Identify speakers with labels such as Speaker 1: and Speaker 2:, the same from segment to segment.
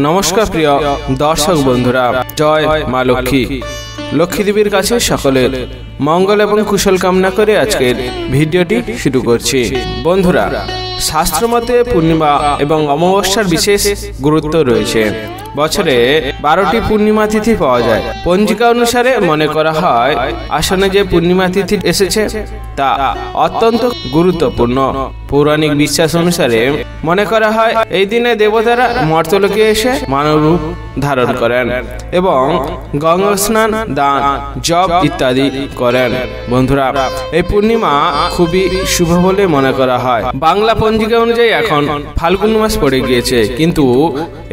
Speaker 1: নমস্কার প্রিয় দর্শক বন্ধুরা, জয় মা লক্ষ্মী। লক্ষ্মী দেবীর কাছে সকলের মঙ্গল এবং কুশল কামনা করে আজকের ভিডিওটি শুরু করছি। বন্ধুরা, শাস্ত্রমতে পূর্ণিমা এবং অমাবস্যার বিশেষ গুরুত্ব রয়েছে। বছরে 12টি পূর্ণিমা তিথি পাওয়া যায়। পঞ্জিকা অনুসারে মনে করা হয় আসনে যে পূর্ণিমা তিথি এসেছে তা অত্যন্ত গুরুত্বপূর্ণ। পৌরাণিক বিশ্বাস অনুসারে মনে করা হয় এই দিনে দেবতারা মর্তলোকে এসে মানব রূপ ধারণ করেন এবং গঙ্গা স্নান, দান, জপ ইত্যাদি করেন। বন্ধুরা, এই পূর্ণিমা খুবই শুভ বলে মনে করা হয়। বাংলা পঞ্জিকা অনুযায়ী এখন ফাল্গুন মাস পড়ে গিয়েছে, কিন্তু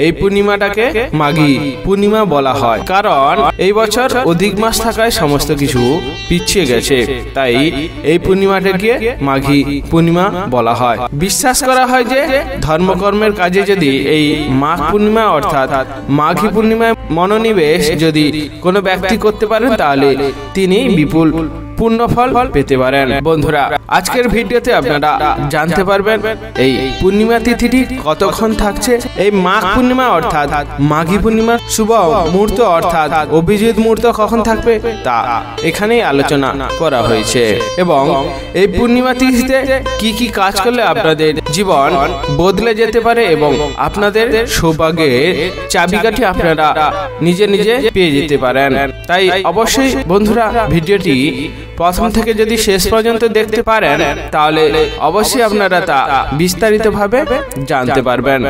Speaker 1: এই পূর্ণিমাটাকে মাঘী পূর্ণিমা বলা হয়, কারণ এই বছর অধিক মাস থাকায় সমস্ত কিছু পিছিয়ে গেছে। তাই এই পূর্ণিমাটাকে মাঘী পূর্ণিমা বলা হয়। বিশ্বাস করা হয় যে ধর্মকর্মের কাজে যদি এই মাঘ পূর্ণিমা অর্থাৎ মাঘী পূর্ণিমায় মনোনিবেশ যদি কোনো ব্যক্তি করতে পারেন তাহলে তিনি বিপুল পূর্ণ ফল পেতে পারেন। বন্ধুরা, আজকের ভিডিওতে আপনারা জানতে পারবেন এই পূর্ণিমা তিথিটি কতক্ষণ থাকছে, এই মাঘ পূর্ণিমা অর্থাৎ মাঘী পূর্ণিমার শুভ মুহূর্ত অর্থাৎ অভিজিৎ মুহূর্ত কখন থাকবে তা এখানেই আলোচনা করা হয়েছে এবং এই পূর্ণিমা তিথিতে কি কি কাজ করলে আপনাদের জীবন বদলে যেতে পারে এবং আপনাদের সৌভাগ্যের চাবিকাঠি আপনারা নিজে নিজে পেয়ে যেতে পারেন। তাই অবশ্যই বন্ধুরা, ভিডিওটি প্রথম থেকে যদি শেষ পর্যন্ত দেখতে পারেন তাহলে অবশ্যই আপনারা তা বিস্তারিতভাবে জানতে পারবেন।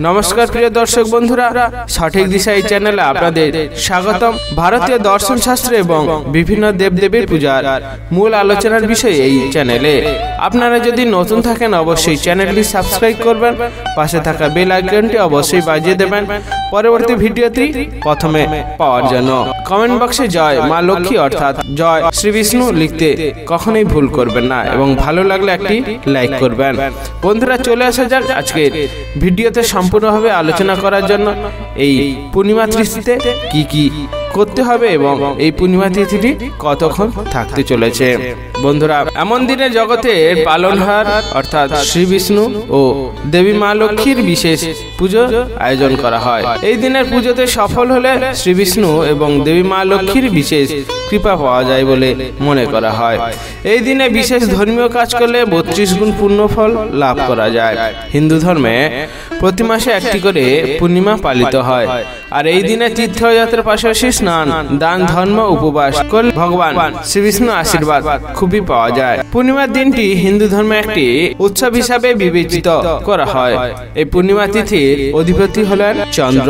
Speaker 1: নমস্কার প্রিয় দর্শক বন্ধুরা, সঠিক দিশা এই চ্যানেলে আপনাদের স্বাগতম। ভারতীয় দর্শন শাস্ত্র এবং বিভিন্ন দেবদেবীর পূজার মূল আলোচনার বিষয়ে এই চ্যানেলে আপনারা যদি নতুন থাকেন অবশ্যই চ্যানেলটি সাবস্ক্রাইব করবেন, পাশে থাকা বেল আইকনটি অবশ্যই বাজিয়ে দেবেন পরবর্তী ভিডিওটি প্রথমে পাওয়ার জন্য। কমেন্ট বক্সে জয় মা লক্ষ্মী অর্থাৎ জয় শ্রী বিষ্ণু লিখতে কখনোই ভুল করবেন না এবং ভালো লাগলে একটি লাইক করবেন। বন্ধুরা, চলে আসা যাক আজকের ভিডিওতে সম্পূর্ণভাবে আলোচনা করার জন্য এই পূর্ণিমা তিথিতে কি কি করতে হবে এবং এই পূর্ণিমা তিথিটি কতক্ষণ থাকতে চলেছে। বন্ধুরা, এমন দিনে জগতের পালনহার অর্থাৎ শ্রী বিষ্ণু ও দেবী মা লক্ষ্মীর বিশেষ পুজো আয়োজন করা হয়। এই দিনের পুজোতে সফল হলে শ্রী বিষ্ণু এবং দেবী মা লক্ষ্মীর বিশেষ কৃপা পাওয়া যায় বলে মনে করা হয়। এই দিনে বিশেষ ধর্মীয় কাজ করলে 32 গুণ পূর্ণ ফল লাভ করা যায়। হিন্দু ধর্মে প্রতি মাসে একটি করে পূর্ণিমা পালিত হয়, আর এই দিনে তীর্থযাত্রার পাশাপাশি স্নান, দান, ধর্ম, উপবাস করলে ভগবান শ্রী বিষ্ণু আশীর্বাদ খুবই পাওয়া যায়। পূর্ণিমার দিনটি হিন্দু ধর্মে একটি উৎসব হিসাবে বিবেচিত করা হয়। এই পূর্ণিমা তিথির অধিপতি হলেন চন্দ্র।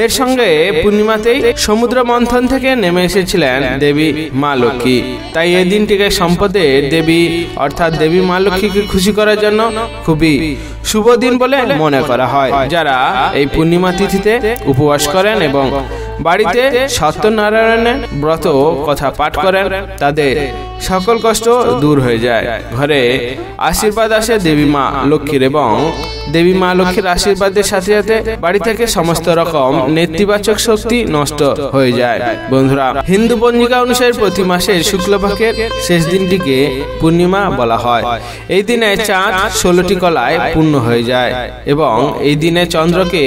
Speaker 1: এর সঙ্গে পূর্ণিমাতেই সমুদ্র মন্থন থেকে নেমে এসেছিলেন দেবী মা লক্ষ্মী। তাই এই দিনটিকে সম্পদের দেবী অর্থাৎ দেবী মা লক্ষ্মীকে খুশি করার জন্য খুবই শুভ দিন বলে মনে করা হয়। যারা এই পূর্ণিমা তিথিতে উপবাস করেন এবং বাড়িতে সত্যনারায়ণের ব্রত কথা পাঠ করেন তাদের সকল কষ্ট দূর হয়ে যায়। ঘরে আশীর্বাদ আসে দেবী মা লক্ষ্মীর এবং দেবী মা লক্ষ্মীর আশীর্বাদের সাথে সাথে বাড়ি থেকে সমস্ত রকম নেতিবাচক শক্তি নষ্ট হয়ে যায়। বন্ধুরা, হিন্দু পঞ্জিকা অনুসারে প্রতি মাসের শুক্লপক্ষের শেষ দিনটিকে পূর্ণিমা বলা হয়। এই দিনে চাঁদ 16টি কলায় পূর্ণ হয়ে যায় এবং এই দিনে চন্দ্রকে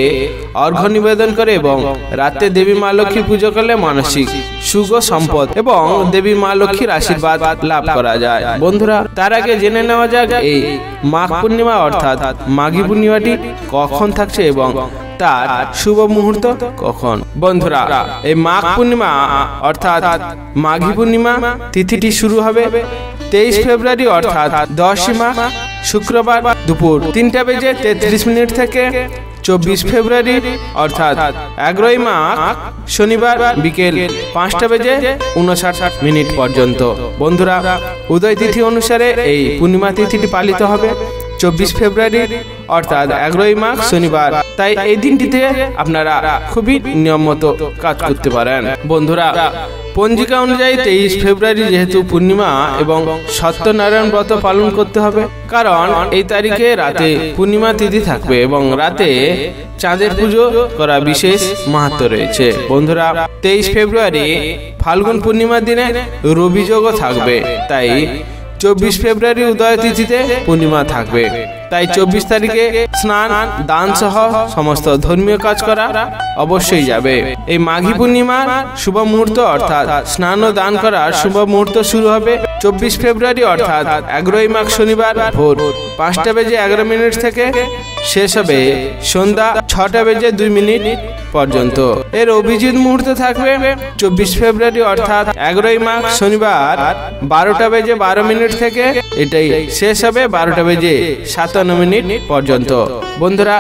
Speaker 1: অর্ঘ্য নিবেদন করে এবং রাতে দেবী মা লক্ষ্মী পুজো করলে মানসিক সুখ সম্পদ এবং দেবী মা লক্ষ্মীর আশীর্বাদ লাভ করা যায়। বন্ধুরা, তার আগে জেনে নেওয়া যাক এই মাঘ পূর্ণিমা অর্থাৎ মাঘী পূর্ণিমাটি কখন থাকছে এবং তার শুভ মুহূর্ত কখন। বন্ধুরা, এই মাঘ পূর্ণিমা অর্থাৎ মাঘী পূর্ণিমা তিথিটি শুরু হবে 23 ফেব্রুয়ারি অর্থাৎ 10 মাঘ শুক্রবার দুপুর 3:33 থেকে 24 ফেব্রুয়ারি অর্থাৎ 11 মাঘ শনিবার বিকেল 5:59 পর্যন্ত। বন্ধুরা, উদয় তিথি অনুসারে এই পূর্ণিমা তিথিটি পালিত হবে 24 ফেব্রুয়ারি অর্থাৎ 11 মাঘ শনিবার। তাই এই দিনটিতে আপনারা খুবই নিয়মিত কাজ করতে পারেন। বন্ধুরা, পঞ্জিকা অনুযায়ী 23 ফেব্রুয়ারি যেহেতু পূর্ণিমা এবং সত্যনারায়ণ ব্রত পালন করতে হবে, কারণ এই তারিখে রাতে পূর্ণিমা তিথি থাকবে এবং রাতে চাঁদের পুজো করা বিশেষ মাহাত্ম্য রয়েছে। বন্ধুরা, 23 ফেব্রুয়ারি ফাল্গুন পূর্ণিমার দিনে রবি যোগও থাকবে, তাই 24 ফেব্রুয়ারি উদয় তিথিতে পূর্ণিমা থাকবে। তাই 24 তারিখে স্নান দান সহ সমস্ত ধর্মীয় কাজ করা অবশ্যই যাবে। এই মাঘী পূর্ণিমার শুভ মুহূর্ত অর্থাৎ স্নান ও দান করার শুভ মুহূর্ত শুরু হবে 24 ফেব্রুয়ারি অর্থাৎ 11ই মাঘ শনিবার ভোর 5:11 থেকে শেষ হবে সন্ধ্যা 6:02 পর্যন্ত। এর অভিজিৎ মুহূর্ত থাকবে 24 ফেব্রুয়ারি অর্থাৎ 11ই মাঘ শনিবার 12:12 থেকে এটাই শেষ হবে 12:57 পর্যন্ত। বন্ধুরা,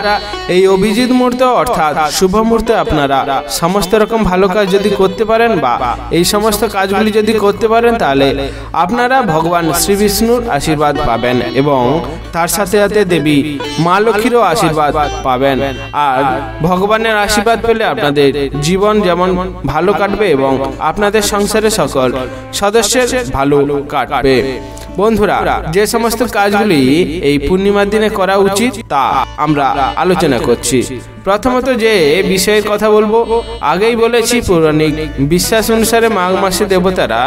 Speaker 1: এই অভিজিৎ মুহূর্ত অর্থাৎ শুভ মুহূর্তে আপনারা সমস্ত রকম ভালো কাজ যদি করতে পারেন বা এই সমস্ত কাজগুলি যদি করতে পারেন তাহলে আপনারা ভগবান শ্রী বিষ্ণুর আশীর্বাদ পাবেন এবং তার সাথে সাথে দেবী মা লক্ষ্মীরও আশীর্বাদ পাবেন। আর ভগবানের আশীর্বাদ পেলে আপনাদের জীবন যেমন ভালো কাটবে এবং আপনাদের সংসারে সকল সদস্যের ভালো কাটবে। বন্ধুরা, যে সমস্ত কাজগুলি এই পূর্ণিমার দিনে করা উচিত তা আমরা আলোচনা করছি। প্রথমত যে বিষয়ের কথা বলবো, আগেই বলেছি পৌরাণিক বিশ্বাস অনুসারে মাঘ মাসে দেবতারা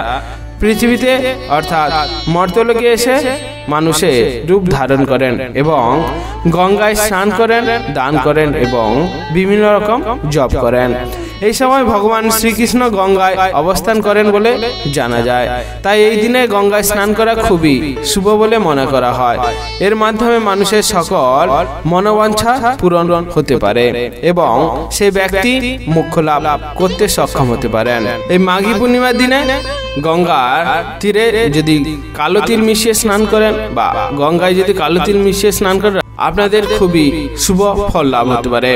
Speaker 1: পৃথিবীতে অর্থাৎ মর্তলোকে এসে মানুষের রূপ ধারণ করেন এবং গঙ্গায় স্নান করেন, দান করেন এবং বিভিন্ন রকম জপ করেন। এই সময় ভগবান শ্রীকৃষ্ণ গঙ্গায় অবস্থান করেন বলে জানা যায়। তাই এই দিনে গঙ্গায় স্নান করা খুবই শুভ বলে মনে করা হয়। এর মাধ্যমে মানুষের সকল মনোবাঞ্ছা পূরণ হতে পারে এবং সেই ব্যক্তি মোক্ষ লাভ করতে সক্ষম হতে পারেন। এই মাঘী পূর্ণিমার দিনে গঙ্গার তীরে যদি কালো তিল মিশিয়ে স্নান করেন বা গঙ্গায় যদি কালো তিল মিশিয়ে স্নান করেন আপনাদের খুবই শুভ ফল লাভ হতে পারে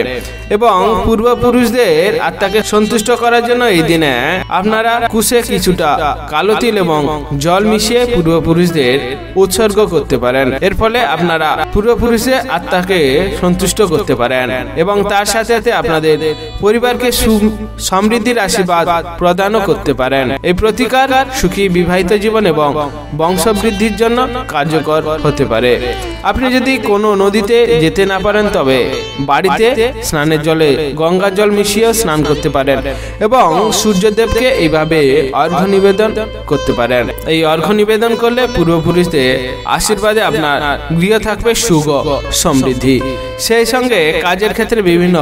Speaker 1: এবং পূর্বপুরুষদের আত্মাকে সন্তুষ্ট করার জন্য এই দিনে আপনারা কুশে কিছুটা কালো তিল এবং জল মিশিয়ে পূর্বপুরুষদের উৎসর্গ করতে পারেন। এর ফলে আপনারা পূর্বপুরুষের আত্মাকে সন্তুষ্ট করতে পারেন এবং তার সাথে সাথে আপনাদের পরিবারকে সমৃদ্ধির আশীর্বাদ প্রদানও করতে পারেন। এই প্রতিকার সুখী বিবাহিত জীবন এবং বংশবৃদ্ধির জন্য কার্যকর হতে পারে। আপনি যদি কোনো নদীতে যেতে না পারেন তবে বাড়িতে স্নানের জলে গঙ্গার জল মিশিয়ে স্নান করতে পারেন এবং সূর্যদেবকে এইভাবে অর্ঘ্য নিবেদন করতে পারেন। এই অর্ঘ্য নিবেদন করলে পূর্বপুরুষদের আশীর্বাদে আপনার গৃহ থাকবে সুখ সমৃদ্ধি। সেই সঙ্গে কাজের ক্ষেত্রে বিভিন্ন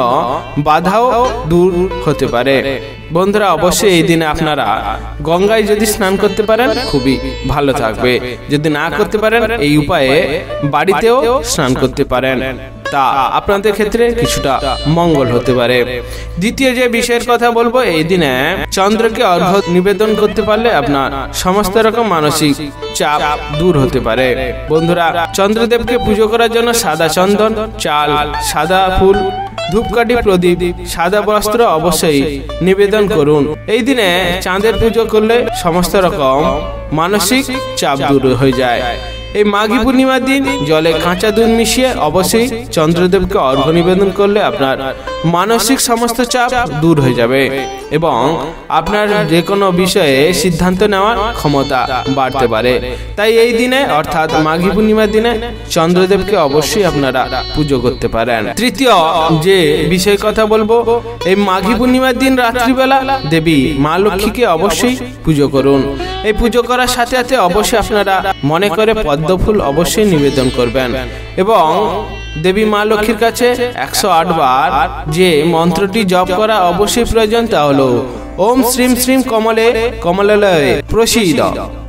Speaker 1: বাধাও দূর হতে পারে। বন্ধুরা, অবশ্যই এই দিনে আপনারা গঙ্গায় যদি স্নান করতে পারেন খুবই ভালো থাকবে। যদি না করতে পারেন এই উপায়ে বাড়িতেও স্নান করতে পারেন, তা আপনাদের ক্ষেত্রে কিছুটা মঙ্গল হতে পারে। দ্বিতীয় যে বিষয়ের কথা বলবো, এই দিনে চন্দ্রকে অর্ঘ্য নিবেদন করতে পারলে আপনার সমস্ত রকম মানসিক চাপ দূর হতে পারে। বন্ধুরা, চন্দ্রদেবকে পুজো করার জন্য সাদা চন্দন, চাল, সাদা ফুল, ধূপকাঠি, প্রদীপ, সাদা বস্ত্র অবশ্যই নিবেদন করুন। এই দিনে চাঁদের পুজো করলে সমস্ত রকম মানসিক চাপ দূর হয়ে যায়। এই মাঘী পূর্ণিমার দিন জলে কাঁচা দুধ মিশিয়ে অবশ্যই চন্দ্রদেবকে অর্ঘ্য নিবেদন করলে আপনার মানসিক সমস্ত চাপ দূর হয়ে যাবে এবং আপনার যে কোনো বিষয়ে সিদ্ধান্ত নেওয়ার ক্ষমতা বাড়তে পারে। তাই এই দিনে অর্থাৎ মাঘী পূর্ণিমার দিনে চন্দ্রদেবকে অবশ্যই আপনারা পুজো করতে পারেন। তৃতীয় যে বিষয় কথা বলবো, এই মাঘী পূর্ণিমার দিন রাত্রিবেলা দেবী মা লক্ষ্মীকে অবশ্যই পুজো করুন। এই পুজো করার সাথে সাথে অবশ্যই আপনারা মনে করে পদ্ম ফুল অবশ্যই নিবেদন করবেন এবং দেবী মা লক্ষ্মীর কাছে 108 বার যে মন্ত্রটি জপ করা অবশ্যই প্রয়োজন, তা হলো ওম শ্রীম শ্রীম কমলে কমলালয়ে প্রসীদ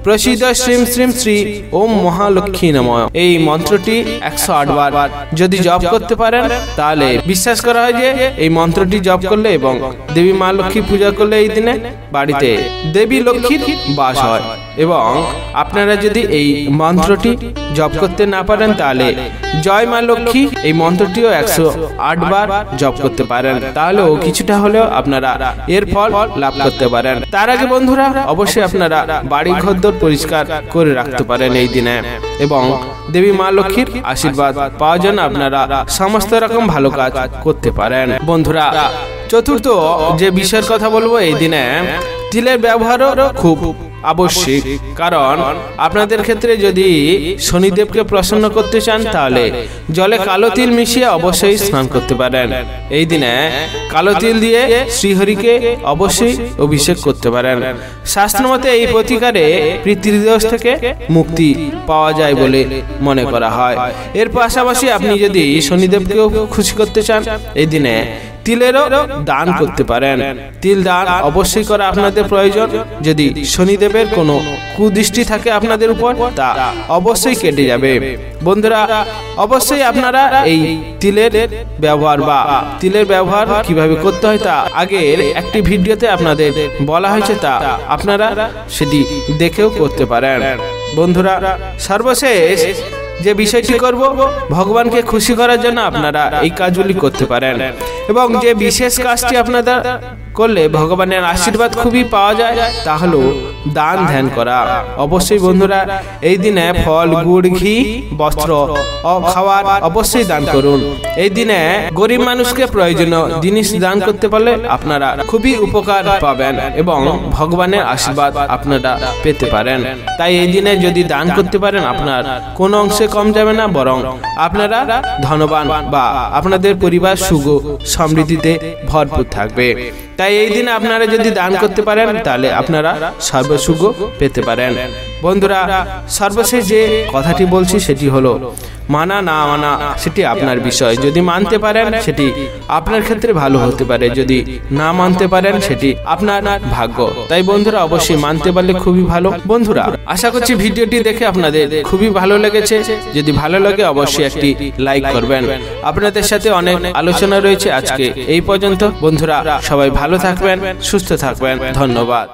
Speaker 1: প্রসীদ শ্রীম শ্রীম শ্রী ওম মহালক্ষ্মী নমঃ। এই মন্ত্রটি 108 বার যদি জপ করতে পারেন তাহলে বিশ্বাস করা হয় যে এই মন্ত্রটি জপ করলে এবং দেবী মা লক্ষ্মী পূজা করলে এই দিনে বাড়িতে দেবী লক্ষ্মীর বাস হয়। এবং আপনারা যদি এই মন্ত্রটি জপ করতে না পারেন তাহলে জয় মা লক্ষ্মী এই মন্ত্রটিও 108 বার জপ করতে পারেন, তাহলেও কিছুটা হলেও আপনারা এর ফল লাভ করতে পারেন। তার আগে বন্ধুরা অবশ্যই আপনারা বাড়ি ঘর পরিষ্কার করে রাখতে পারেন এই দিনে এবং দেবী মা লক্ষ্মীর আশীর্বাদ পাওয়ার জন্য আপনারা সমস্ত রকম ভালো কাজ করতে পারেন। বন্ধুরা, চতুর্থ যে বিষয়ের কথা বলবো, এই দিনে তিলের ব্যবহারও খুব আবশ্যিক, কারণ আপনাদের ক্ষেত্রে যদি শনিদেবকে প্রসন্ন করতে চান তাহলে জলে কালো তিল মিশিয়ে অবশ্যই স্নান করতে পারেন। এই দিনে কালো তিল দিয়ে শ্রীহরিকে অবশ্যই অভিষেক করতে পারেন। শাস্ত্র মতে এই প্রতিকারে পিতৃদোষ থেকে মুক্তি পাওয়া যায় বলে মনে করা হয়। এর পাশাপাশি আপনি যদি শনিদেবকেও খুশি করতে চান এই দিনে তিলেরও দান করতে পারেন। তিল দান অবশ্যই করা আপনাদের প্রয়োজন। যদি শনিদেবের কোনো কুদৃষ্টি থাকে আপনাদের উপর তা অবশ্যই কেটে যাবে। বন্ধুরা, অবশ্যই আপনারা এই তিলের ব্যবহার বা তিলের ব্যবহার কিভাবে করতে হয় তা আগের একটি ভিডিওতে আপনাদের বলা হয়েছে, তা আপনারা সেটি দেখেও করতে পারেন। বন্ধুরা, সর্বশেষ যে বিষয়টি করব, ভগবানকে খুশি করার জন্য আপনারা এই কাজগুলি করতে পারেন এবং যে বিশেষ কাজটি আপনারা করলে ভগবানের আশীর্বাদ খুবই পাওয়া যায় তা হলো দান ধ্যান করা। অবশ্যই বন্ধুরা, এই দিনে ফল, গুড়, ঘি, বস্ত্র ও খাবার অবশ্যই দান করুন। এই দিনে গরিব মানুষকে প্রয়োজনীয় জিনিস দান করতে পারলে আপনারা খুবই উপকার পাবেন এবং ভগবানের আশীর্বাদ আপনারা পেতে পারেন। তাই এই দিনে যদি দান করতে পারেন আপনার কোনো অংশে কম যাবে না, বরং আপনারা ধনবান বা আপনাদের পরিবার সুখ সমৃদ্ধিতে ভরপুর থাকবে। তাই এই দিনে আপনারা যদি দান করতে পারেন তাহলে আপনারা সর্বসুখ পেতে পারেন। বন্ধুরা, সর্বশেষ যে কথাটি বলছি সেটি হলো মানা না মানা সেটি আপনার বিষয়। যদি মানতে পারেন সেটি আপনার ক্ষেত্রে ভালো হতে পারে, যদি না মানতে পারেন সেটি আপনার ভাগ্য। তাই বন্ধুরা, অবশ্যই মানতে পারলে খুবই ভালো। বন্ধুরা, আশা করছি ভিডিওটি দেখে আপনাদের খুবই ভালো লেগেছে। যদি ভালো লাগে অবশ্যই একটি লাইক করবেন। আপনাদের সাথে অনেক আলোচনা রয়েছে। আজকে এই পর্যন্ত। বন্ধুরা, সবাই ভালো থাকবেন, সুস্থ থাকবেন। ধন্যবাদ।